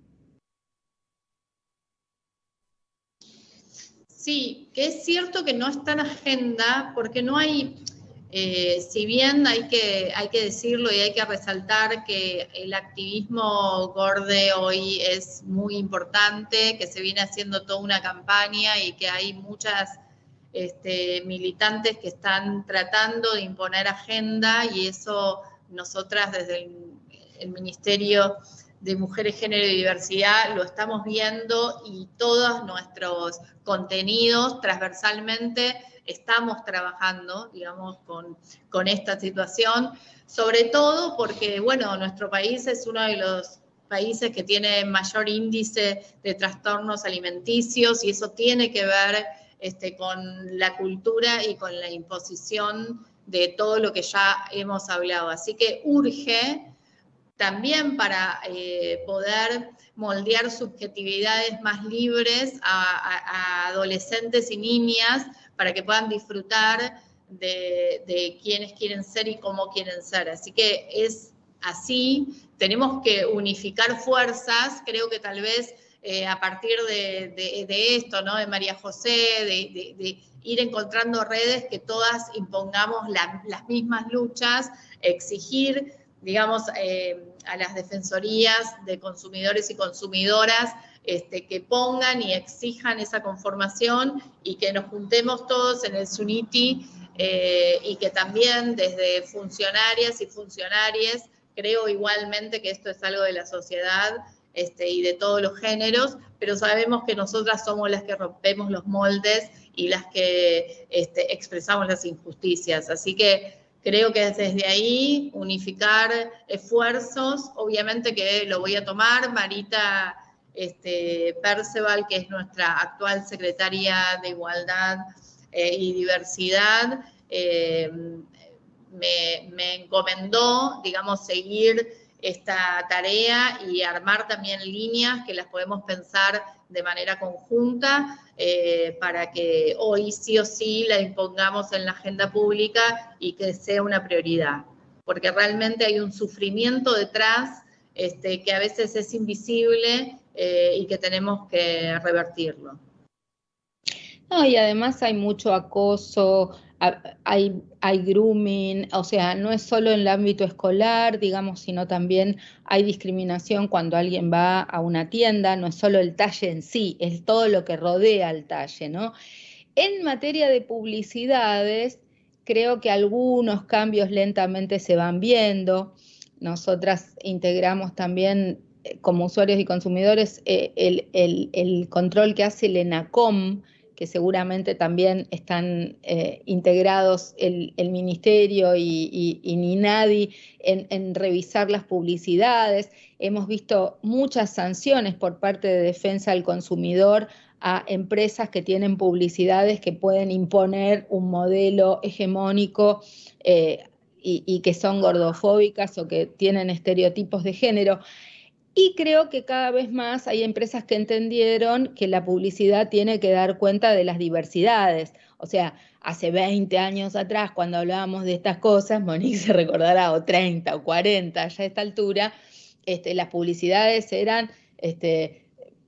Speaker 6: Sí, que es cierto que no está en agenda porque no hay, si bien hay que decirlo y hay que resaltar que el activismo GORDE hoy es muy importante, que se viene haciendo toda una campaña y que hay muchas militantes que están tratando de imponer agenda y eso nosotras desde el Ministerio de Mujeres, Género y Diversidad lo estamos viendo y todos nuestros contenidos transversalmente estamos trabajando, digamos, con esta situación, sobre todo porque, bueno, nuestro país es uno de los países que tiene mayor índice de trastornos alimenticios y eso tiene que ver con la cultura y con la imposición de todo lo que ya hemos hablado. Así que urge también para poder moldear subjetividades más libres a adolescentes y niñas para que puedan disfrutar de quiénes quieren ser y cómo quieren ser. Así que es así, tenemos que unificar fuerzas, creo que tal vez a partir de esto, ¿no? De María José, de ir encontrando redes que todas impongamos las mismas luchas, exigir, digamos, a las defensorías de consumidores y consumidoras que pongan y exijan esa conformación y que nos juntemos todos en el SUNITI y que también desde funcionarias y funcionarios, creo igualmente que esto es algo de la sociedad y de todos los géneros, pero sabemos que nosotras somos las que rompemos los moldes y las que expresamos las injusticias. Así que creo que desde ahí unificar esfuerzos, obviamente que lo voy a tomar. Marita Perceval, que es nuestra actual secretaria de Igualdad y Diversidad, me encomendó, digamos, seguir esta tarea y armar también líneas que las podemos pensar de manera conjunta para que hoy sí o sí la impongamos en la agenda pública y que sea una prioridad, porque realmente hay un sufrimiento detrás que a veces es invisible y que tenemos que revertirlo.
Speaker 3: No, y además hay mucho acoso, hay grooming, o sea, no es solo en el ámbito escolar, digamos, sino también hay discriminación cuando alguien va a una tienda, no es solo el talle en sí, es todo lo que rodea al talle, ¿no? En materia de publicidades, creo que algunos cambios lentamente se van viendo. Nosotras integramos también como usuarios y consumidores el control que hace el ENACOM, que seguramente también están integrados el Ministerio y NINADI en revisar las publicidades. Hemos visto muchas sanciones por parte de Defensa del Consumidor a empresas que tienen publicidades que pueden imponer un modelo hegemónico y que son gordofóbicas o que tienen estereotipos de género. Y creo que cada vez más hay empresas que entendieron que la publicidad tiene que dar cuenta de las diversidades. O sea, hace 20 años atrás, cuando hablábamos de estas cosas, Monique se recordará, o 30 o 40, ya a esta altura, las publicidades eran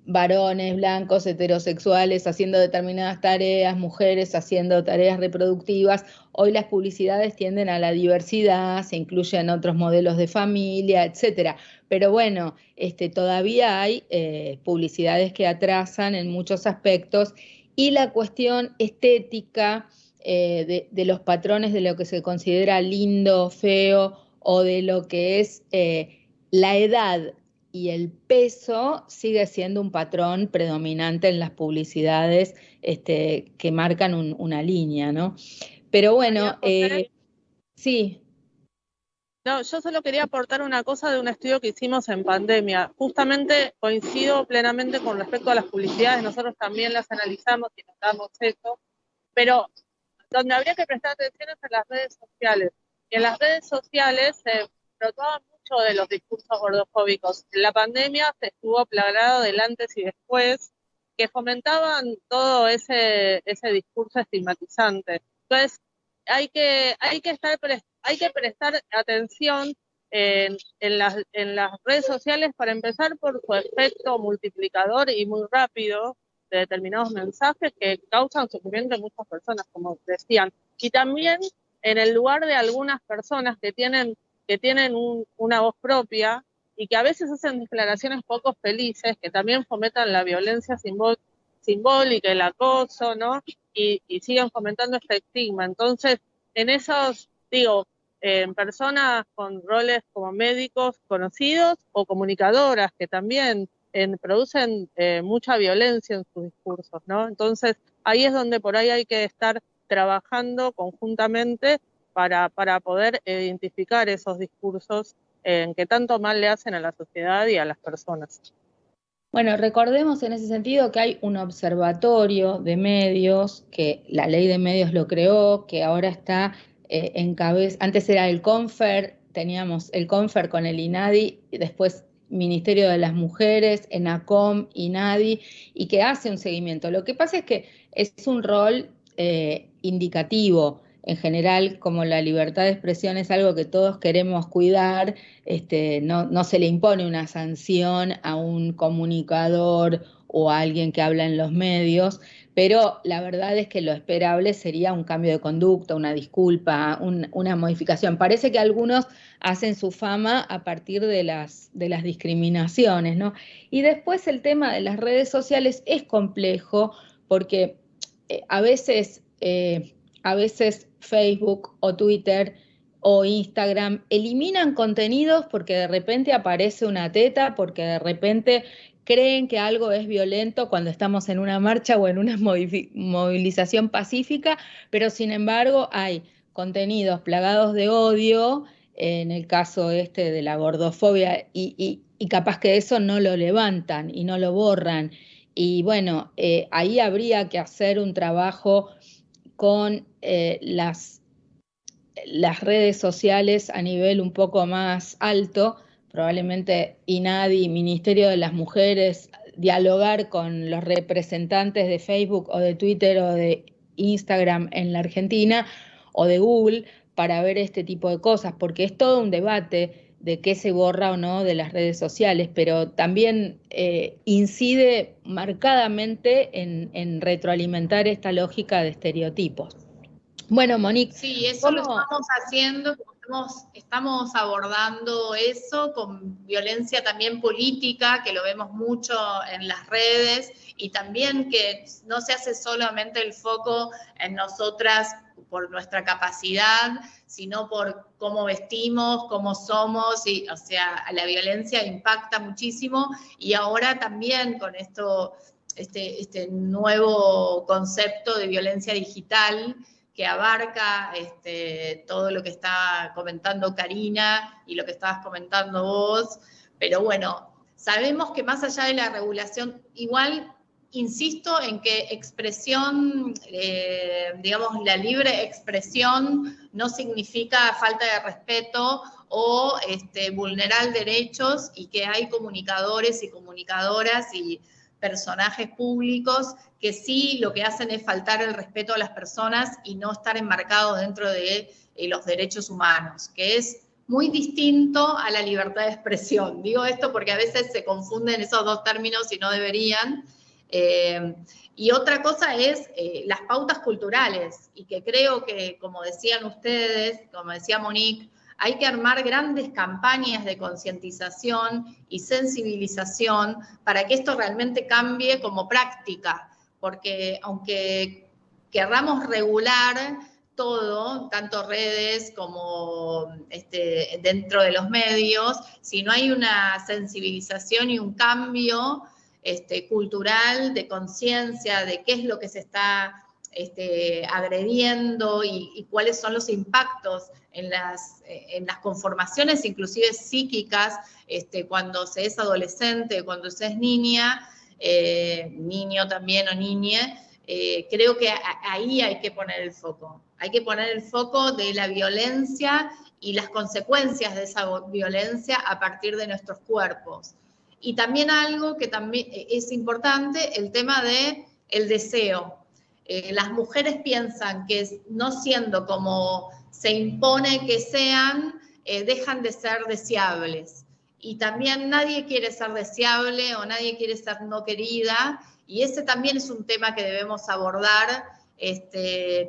Speaker 3: varones blancos heterosexuales haciendo determinadas tareas, mujeres haciendo tareas reproductivas. Hoy las publicidades tienden a la diversidad, se incluyen otros modelos de familia, etcétera. Pero bueno, todavía hay publicidades que atrasan en muchos aspectos, y la cuestión estética de los patrones de lo que se considera lindo, feo, o de lo que es la edad y el peso sigue siendo un patrón predominante en las publicidades que marcan una línea, ¿no? Pero bueno, sí.
Speaker 5: No, yo solo quería aportar una cosa de un estudio que hicimos en pandemia. Justamente coincido plenamente con respecto a las publicidades, nosotros también las analizamos y notamos eso, pero donde habría que prestar atención es en las redes sociales. Y en las redes sociales se trataba mucho de los discursos gordofóbicos. En la pandemia se estuvo plagado del antes y después, que fomentaban todo ese discurso estigmatizante. Entonces, hay que prestar atención en las redes sociales, para empezar por su efecto multiplicador y muy rápido de determinados mensajes que causan sufrimiento en muchas personas, como decían. Y también en el lugar de algunas personas que tienen una voz propia y que a veces hacen declaraciones poco felices, que también fomentan la violencia simbólica, el acoso, ¿no? Y siguen fomentando este estigma. Entonces, en esos, personas con roles como médicos conocidos o comunicadoras que también producen mucha violencia en sus discursos, ¿no? Entonces, ahí es donde por ahí hay que estar trabajando conjuntamente para poder identificar esos discursos que tanto mal le hacen a la sociedad y a las personas.
Speaker 3: Bueno, recordemos en ese sentido que hay un observatorio de medios, que la ley de medios lo creó, que ahora está en cabeza. Antes era el CONFER, teníamos el CONFER con el INADI, y después Ministerio de las Mujeres, ENACOM, INADI, y que hace un seguimiento. Lo que pasa es que es un rol indicativo. En general, como la libertad de expresión es algo que todos queremos cuidar, no se le impone una sanción a un comunicador o a alguien que habla en los medios, pero la verdad es que lo esperable sería un cambio de conducta, una disculpa, una modificación. Parece que algunos hacen su fama a partir de las discriminaciones, ¿no? Y después el tema de las redes sociales es complejo, porque a veces Facebook o Twitter o Instagram eliminan contenidos porque de repente aparece una teta, porque de repente creen que algo es violento cuando estamos en una marcha o en una movilización pacífica, pero sin embargo hay contenidos plagados de odio, en el caso de la gordofobia, y capaz que eso no lo levantan y no lo borran. Y bueno, ahí habría que hacer un trabajo con las redes sociales a nivel un poco más alto, probablemente INADI, Ministerio de las Mujeres, dialogar con los representantes de Facebook o de Twitter o de Instagram en la Argentina o de Google, para ver este tipo de cosas, porque es todo un debate de qué se borra o no de las redes sociales, pero también incide marcadamente en retroalimentar esta lógica de estereotipos. Bueno, Monique.
Speaker 6: Sí, eso lo estamos haciendo, estamos abordando eso con violencia también política, que lo vemos mucho en las redes, y también que no se hace solamente el foco en nosotras por nuestra capacidad, sino por cómo vestimos, cómo somos, y, o sea, la violencia impacta muchísimo, y ahora también con esto, este nuevo concepto de violencia digital, que abarca todo lo que está comentando Karina y lo que estabas comentando vos, pero bueno, sabemos que más allá de la regulación, igual insisto en que expresión, digamos, la libre expresión no significa falta de respeto o vulnerar derechos, y que hay comunicadores y comunicadoras y personajes públicos que sí lo que hacen es faltar el respeto a las personas y no estar enmarcados dentro de los derechos humanos, que es muy distinto a la libertad de expresión. Digo esto porque a veces se confunden esos dos términos y no deberían. Y otra cosa es las pautas culturales, y que creo que, como decían ustedes, como decía Monique, hay que armar grandes campañas de concientización y sensibilización para que esto realmente cambie como práctica, porque aunque querramos regular todo, tanto redes como dentro de los medios, si no hay una sensibilización y un cambio cultural, de conciencia, de qué es lo que se está agrediendo y cuáles son los impactos en las conformaciones, inclusive psíquicas, cuando se es adolescente, cuando se es niña, niño también o niñe. Creo que ahí hay que poner el foco. Hay que poner el foco de la violencia y las consecuencias de esa violencia a partir de nuestros cuerpos. Y también algo que también es importante, el tema del deseo. Las mujeres piensan que no siendo como se impone que sean, dejan de ser deseables. Y también nadie quiere ser deseable o nadie quiere ser no querida, y ese también es un tema que debemos abordar,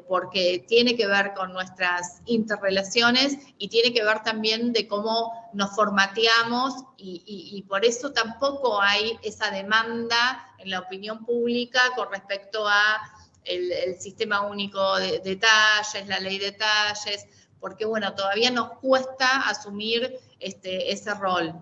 Speaker 6: porque tiene que ver con nuestras interrelaciones y tiene que ver también de cómo nos formateamos, y por eso tampoco hay esa demanda en la opinión pública con respecto a el sistema único de talles, la ley de talles, porque bueno, todavía nos cuesta asumir ese rol.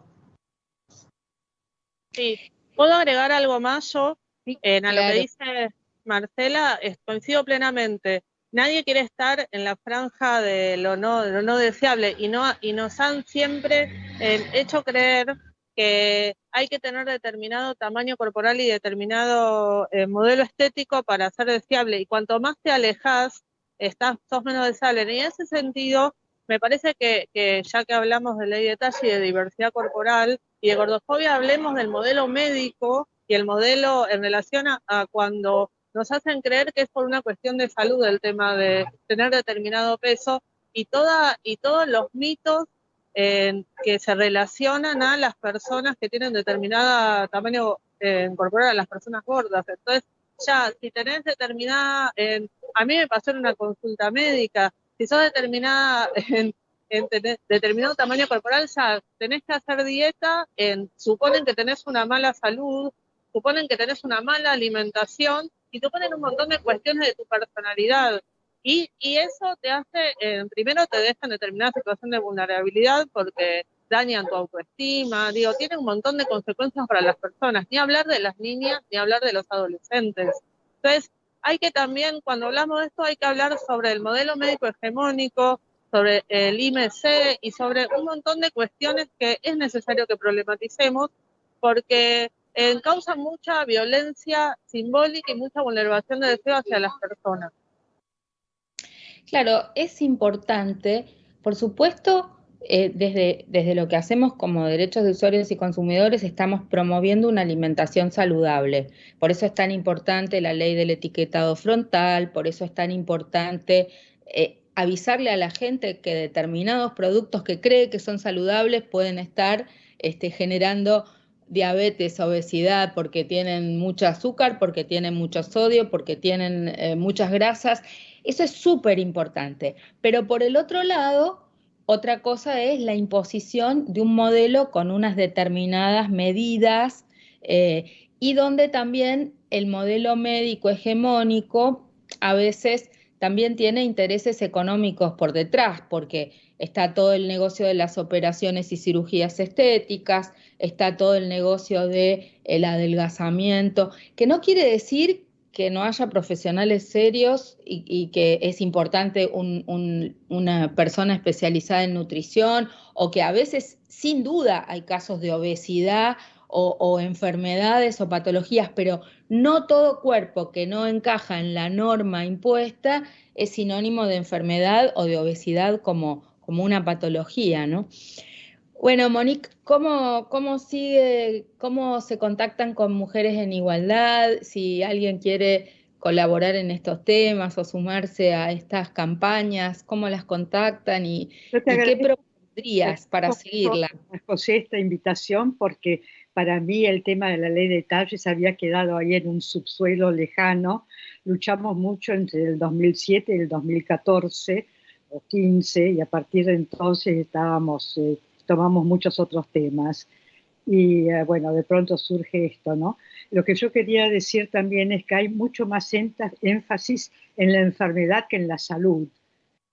Speaker 5: Sí, ¿puedo agregar algo más yo?
Speaker 3: Sí,
Speaker 5: A
Speaker 3: claro.
Speaker 5: lo que dice Marcela, coincido plenamente. Nadie quiere estar en la franja de lo no deseable, y nos han siempre hecho creer que hay que tener determinado tamaño corporal y determinado modelo estético para ser deseable, y cuanto más te alejas, sos menos deseable. Y en ese sentido, me parece que ya que hablamos de ley de talle y de diversidad corporal y de gordofobia, hablemos del modelo médico y el modelo en relación a cuando nos hacen creer que es por una cuestión de salud el tema de tener determinado peso, y todos los mitos que se relacionan a las personas que tienen determinado tamaño corporal, a las personas gordas. Entonces, ya, si tenés determinada, a mí me pasó en una consulta médica, si sos determinada en determinado tamaño corporal, ya tenés que hacer dieta, suponen que tenés una mala salud, suponen que tenés una mala alimentación, y te ponen un montón de cuestiones de tu personalidad. Y eso te hace, primero te deja en determinada situación de vulnerabilidad porque dañan tu autoestima, tiene un montón de consecuencias para las personas, ni hablar de las niñas, ni hablar de los adolescentes. Entonces, hay que también, cuando hablamos de esto, hay que hablar sobre el modelo médico hegemónico, sobre el IMC y sobre un montón de cuestiones que es necesario que problematicemos, porque causan mucha violencia simbólica y mucha vulneración de deseo hacia las personas.
Speaker 3: Claro, es importante, por supuesto, desde lo que hacemos como derechos de usuarios y consumidores, estamos promoviendo una alimentación saludable. Por eso es tan importante la ley del etiquetado frontal, por eso es tan importante avisarle a la gente que determinados productos que cree que son saludables pueden estar generando diabetes, obesidad, porque tienen mucho azúcar, porque tienen mucho sodio, porque tienen muchas grasas. Eso es súper importante. Pero por el otro lado, otra cosa es la imposición de un modelo con unas determinadas medidas y donde también el modelo médico hegemónico a veces también tiene intereses económicos por detrás, porque está todo el negocio de las operaciones y cirugías estéticas, está todo el negocio del adelgazamiento, que no quiere decir que no haya profesionales serios y que es importante una persona especializada en nutrición, o que a veces sin duda hay casos de obesidad o enfermedades o patologías, pero no todo cuerpo que no encaja en la norma impuesta es sinónimo de enfermedad o de obesidad como una patología, ¿no? Bueno, Monique, ¿cómo se contactan con Mujeres en Igualdad? Si alguien quiere colaborar en estos temas o sumarse a estas campañas, ¿cómo las contactan y
Speaker 4: Yo te
Speaker 3: qué
Speaker 4: agradezco.
Speaker 3: tendrías para seguirla?
Speaker 4: José, esta invitación porque para mí el tema de la ley de talles había quedado ahí en un subsuelo lejano. Luchamos mucho entre el 2007 y el 2014 o 15 y a partir de entonces tomamos muchos otros temas. Y bueno, de pronto surge esto, ¿no? Lo que yo quería decir también es que hay mucho más énfasis en la enfermedad que en la salud.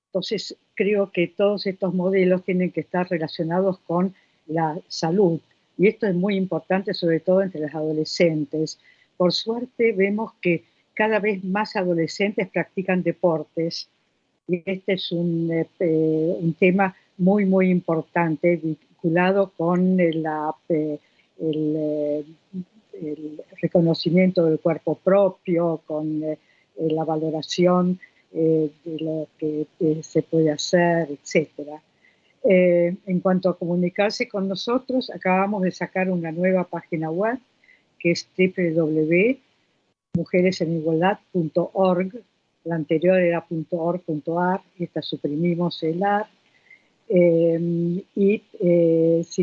Speaker 4: Entonces, creo que todos estos modelos tienen que estar relacionados con la salud. Y esto es muy importante, sobre todo entre los adolescentes. Por suerte, vemos que cada vez más adolescentes practican deportes. Y este es un tema muy, muy importante, vinculado con el reconocimiento del cuerpo propio, con la valoración de lo que se puede hacer, etc. En cuanto a comunicarse con nosotros, acabamos de sacar una nueva página web que es www.mujeresenigualdad.org. La anterior era .org.ar y esta suprimimos el ar. Si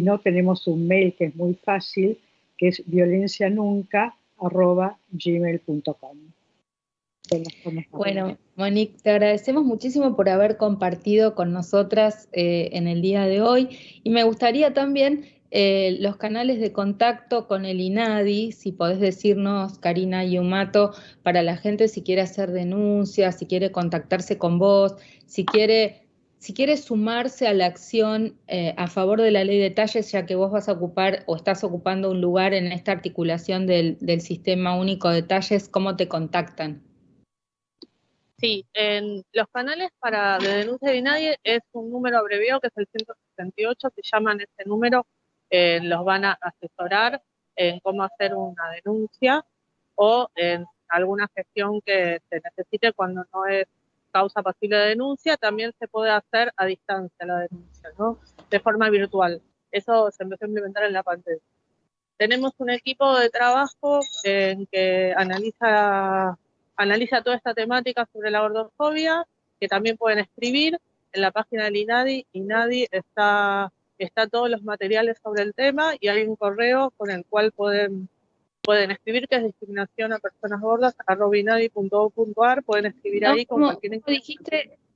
Speaker 4: no, tenemos un mail que es muy fácil, que es violencianunca@gmail.com.
Speaker 3: Bueno, Monique, te agradecemos muchísimo por haber compartido con nosotras en el día de hoy y me gustaría también los canales de contacto con el INADI, si podés decirnos, Karina Iumato, para la gente si quiere hacer denuncias, si quiere contactarse con vos, si quiere sumarse a la acción a favor de la ley de talles, ya que vos vas a ocupar o estás ocupando un lugar en esta articulación del Sistema Único de Talles, ¿cómo te contactan?
Speaker 5: Sí, en los canales de denuncia de INADI es un número abreviado que es el 168, si llaman ese número los van a asesorar en cómo hacer una denuncia o en alguna gestión que se necesite cuando no es causa pasible de denuncia. También se puede hacer a distancia la denuncia, ¿no? De forma virtual. Eso se empezó a implementar en la pandemia. Tenemos un equipo de trabajo que analiza toda esta temática sobre la gordofobia, que también pueden escribir en la página del INADI. INADI está todos los materiales sobre el tema y hay un correo con el cual pueden escribir, que es discriminación a personas gordas @inadi.gov.ar. Pueden escribir ahí con cualquier
Speaker 3: inquietud.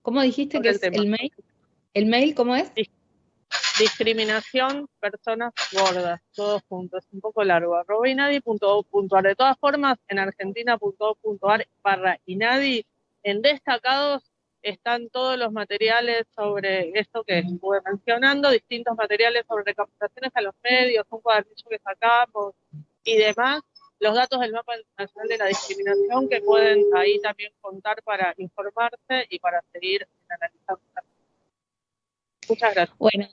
Speaker 3: ¿Cómo dijiste que es el mail? ¿El mail cómo es?
Speaker 5: Discriminación personas gordas, todos juntos, es un poco largo, @inadi.gov.ar. De todas formas, en argentina.gov.ar/inadi, en destacados están todos los materiales sobre esto que estuve mencionando, distintos materiales sobre recapacitaciones a los medios, un cuadernillo que sacamos y demás, los datos del Mapa Nacional de la Discriminación que pueden ahí también contar para informarse y para seguir analizando. Muchas gracias.
Speaker 3: Bueno,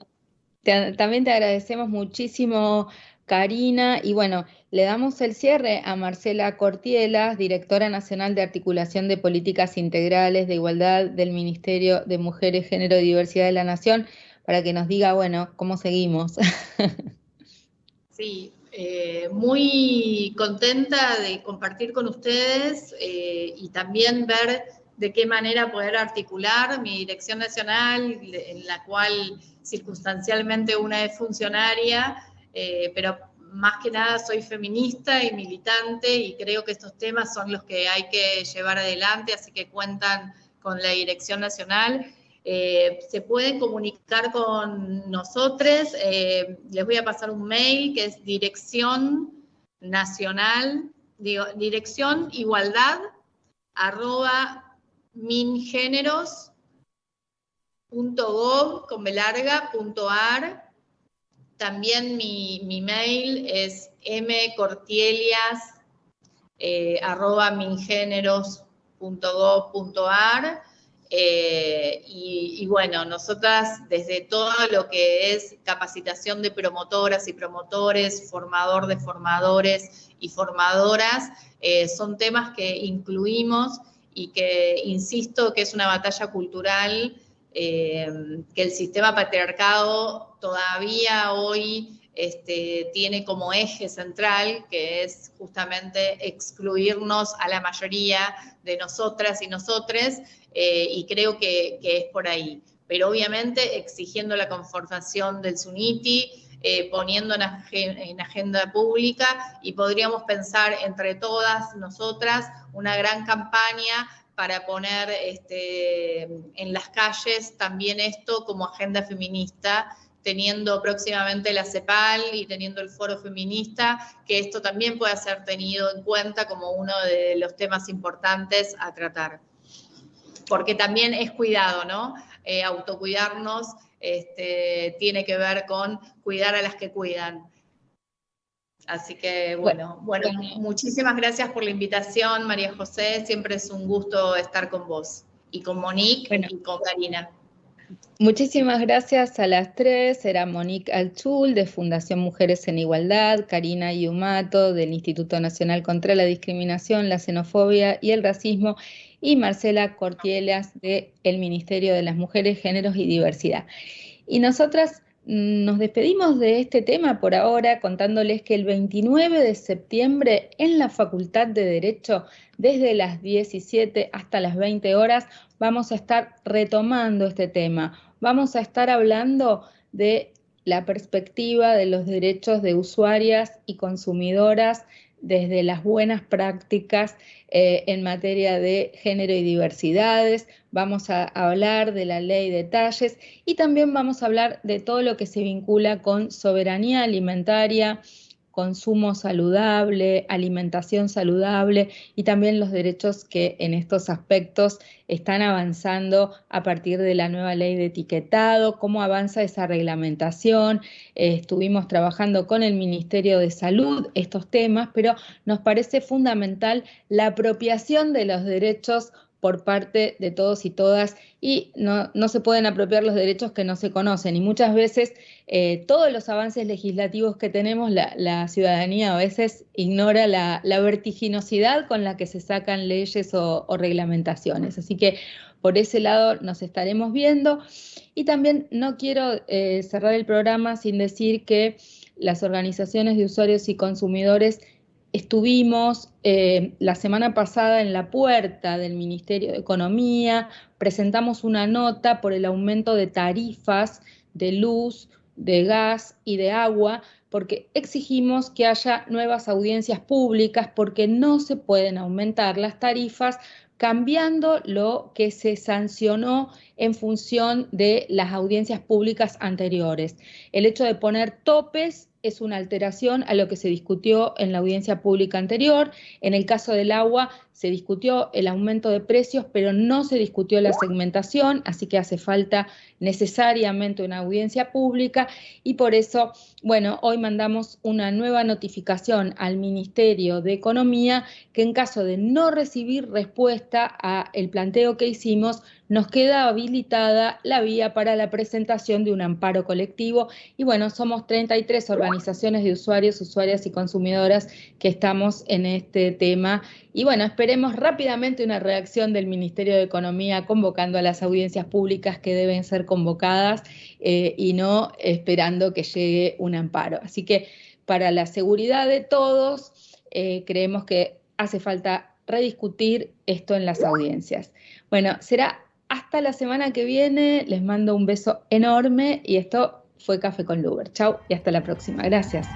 Speaker 3: también te agradecemos muchísimo, Karina, y bueno, le damos el cierre a Marcela Cortielas, directora nacional de Articulación de Políticas Integrales de Igualdad del Ministerio de Mujeres, Género y Diversidad de la Nación, para que nos diga, bueno, cómo seguimos.
Speaker 6: Sí, muy contenta de compartir con ustedes y también ver de qué manera poder articular mi dirección nacional, en la cual circunstancialmente una es funcionaria, pero más que nada soy feminista y militante y creo que estos temas son los que hay que llevar adelante, así que cuentan con la dirección nacional. Se pueden comunicar con nosotros, les voy a pasar un mail que es dirección igualdad @mingéneros.gov.ar. También mi mail es mcortelias@mingéneros.gov.ar. Y bueno, nosotras desde todo lo que es capacitación de promotoras y promotores, formador de formadores y formadoras, son temas que incluimos y que insisto que es una batalla cultural que el sistema patriarcado todavía hoy tiene como eje central, que es justamente excluirnos a la mayoría de nosotras y nosotres, y creo que es por ahí. pero obviamente exigiendo la conformación del SUNITI, poniendo en agenda pública, y podríamos pensar entre todas nosotras una gran campaña para poner en las calles también esto como agenda feminista, teniendo próximamente la CEPAL y teniendo el foro feminista, que esto también pueda ser tenido en cuenta como uno de los temas importantes a tratar. Porque también es cuidado, ¿no? Autocuidarnos tiene que ver con cuidar a las que cuidan. Así que, bueno, muchísimas gracias por la invitación, María José. Siempre es un gusto estar con vos y con Monique y con Karina.
Speaker 3: Muchísimas gracias a las tres. Era Monique Alchul, de Fundación Mujeres en Igualdad, Karina Iumato, del Instituto Nacional contra la Discriminación, la Xenofobia y el Racismo, y Marcela Cortielas, del Ministerio de las Mujeres, Géneros y Diversidad. Y nosotras nos despedimos de este tema por ahora, contándoles que el 29 de septiembre en la Facultad de Derecho, desde las 17 hasta las 20 horas, vamos a estar retomando este tema. Vamos a estar hablando de la perspectiva de los derechos de usuarias y consumidoras desde las buenas prácticas en materia de género y diversidades. Vamos a hablar de la ley de talles y también vamos a hablar de todo lo que se vincula con soberanía alimentaria, consumo saludable, alimentación saludable y también los derechos que en estos aspectos están avanzando a partir de la nueva ley de etiquetado, cómo avanza esa reglamentación. Estuvimos trabajando con el Ministerio de Salud estos temas, pero nos parece fundamental la apropiación de los derechos por parte de todos y todas, y no se pueden apropiar los derechos que no se conocen, y muchas veces todos los avances legislativos que tenemos, la ciudadanía a veces ignora la vertiginosidad con la que se sacan leyes o reglamentaciones. Así que por ese lado nos estaremos viendo, y también no quiero cerrar el programa sin decir que las organizaciones de usuarios y consumidores estuvimos la semana pasada en la puerta del Ministerio de Economía, presentamos una nota por el aumento de tarifas de luz, de gas y de agua, porque exigimos que haya nuevas audiencias públicas, porque no se pueden aumentar las tarifas cambiando lo que se sancionó en función de las audiencias públicas anteriores. El hecho de poner topes es una alteración a lo que se discutió en la audiencia pública anterior. En el caso del agua se discutió el aumento de precios, pero no se discutió la segmentación, así que hace falta necesariamente una audiencia pública, y por eso, bueno, hoy mandamos una nueva notificación al Ministerio de Economía que en caso de no recibir respuesta al planteo que hicimos, nos queda habilitada la vía para la presentación de un amparo colectivo. Y bueno, somos 33 organizaciones de usuarios, usuarias y consumidoras que estamos en este tema. Y bueno, esperemos rápidamente una reacción del Ministerio de Economía convocando a las audiencias públicas que deben ser convocadas y no esperando que llegue un amparo. Así que para la seguridad de todos, creemos que hace falta rediscutir esto en las audiencias. Bueno, será hasta la semana que viene. Les mando un beso enorme y esto fue Café con Luber. Chau y hasta la próxima. Gracias.